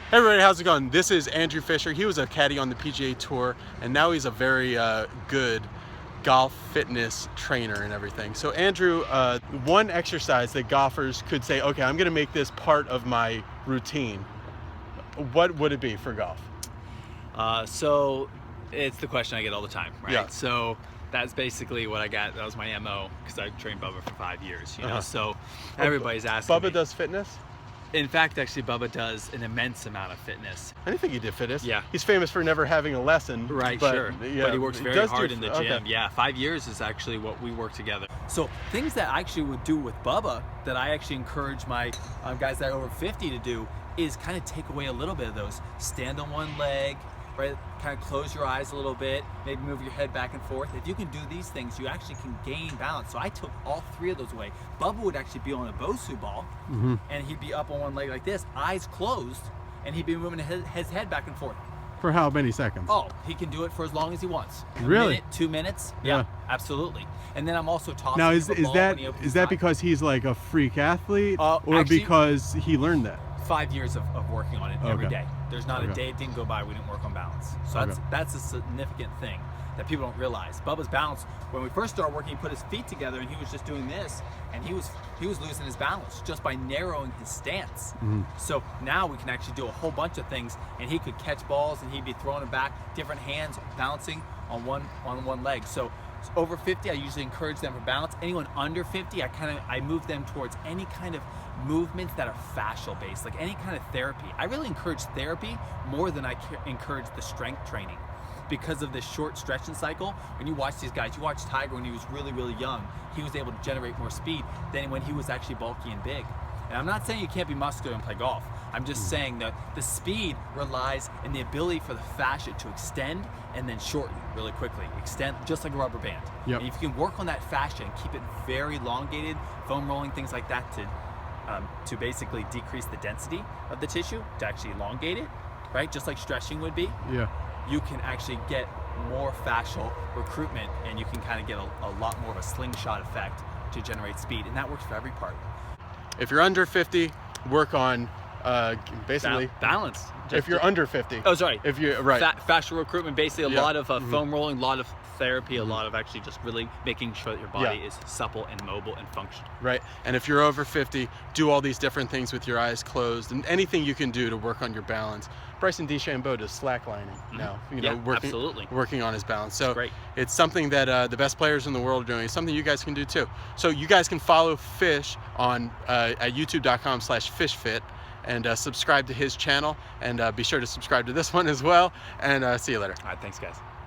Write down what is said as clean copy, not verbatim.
Hey everybody, how's it going? This is Andrew Fisher. He was a caddy on the PGA Tour, and now he's a very good golf fitness trainer and everything. So Andrew, one exercise that golfers could say, okay, I'm gonna make this part of my routine. What would it be for golf? So it's the question I get all the time, right? Yeah. So that's basically what I got. That was my MO, because I trained Bubba for 5 years, you know? So everybody's asking Bubba me. does fitness? In fact, actually, Bubba does an immense amount of fitness. I didn't think he did fitness. Yeah. He's famous for never having a lesson. Right, but, sure. Yeah, but he works very hard in the gym. Okay. Yeah, 5 years is actually what we work together. So things that I actually would do with Bubba that I actually encourage my guys that are over 50 to do is kind of take away a little bit of those. Stand on one leg, right? Kind of close your eyes a little bit, maybe move your head back and forth. If you can do these things, you actually can gain balance. So I took all 3 of those away. Bubba would actually be on a Bosu ball, and he'd be up on one leg like this, eyes closed, and he'd be moving his head back and forth. For how many seconds? Oh, he can do it for as long as he wants. Really? A minute, 2 minutes? Yeah, absolutely. And then I'm also tossing Now, him is the ball that when he opens is his that eyes. because he's like a freak athlete, or actually- because he learned that? 5 years of working on it every Okay. day. There's not a Okay. day it didn't go by we didn't work on balance. So Okay. that's a significant thing that people don't realize. Bubba's balance, when we first started working, he put his feet together and he was just doing this, and he was losing his balance just by narrowing his stance. So now we can actually do a whole bunch of things, and he could catch balls and he'd be throwing them back, different hands bouncing on one leg. So over 50, I usually encourage them for balance. Anyone under 50, I move them towards any kind of movements that are fascial based, like any kind of therapy. I really encourage therapy more than I encourage the strength training, because of this short stretching cycle. When you watch these guys, you watch Tiger when he was really, really young, he was able to generate more speed than when he was actually bulky and big. And I'm not saying you can't be muscular and play golf. I'm just saying that the speed relies in the ability for the fascia to extend and then shorten really quickly. Extend just like a rubber band. Yep. And if you can work on that fascia and keep it very elongated, foam rolling, things like that, to basically decrease the density of the tissue, to actually elongate it, right? Just like stretching would be. Yeah. You can actually get more fascial recruitment, and you can kind of get a lot more of a slingshot effect to generate speed, and that works for every part. If you're under 50, work on basically Balance. if you're under 50. Oh, sorry. If you're right. Fascial recruitment, basically a Yeah. lot of foam rolling, a lot of therapy, a lot of actually just really making sure that your body Yeah. is supple and mobile and functional. Right. And if you're over 50, do all these different things with your eyes closed, and anything you can do to work on your balance. Bryson DeChambeau does slacklining now, Yeah, absolutely. working on his balance. So Great. it's something that the best players in the world are doing. It's something you guys can do too. So you guys can follow Fish on at youtube.com/fishfit, and subscribe to his channel, and be sure to subscribe to this one as well, and see you later. All right, thanks guys.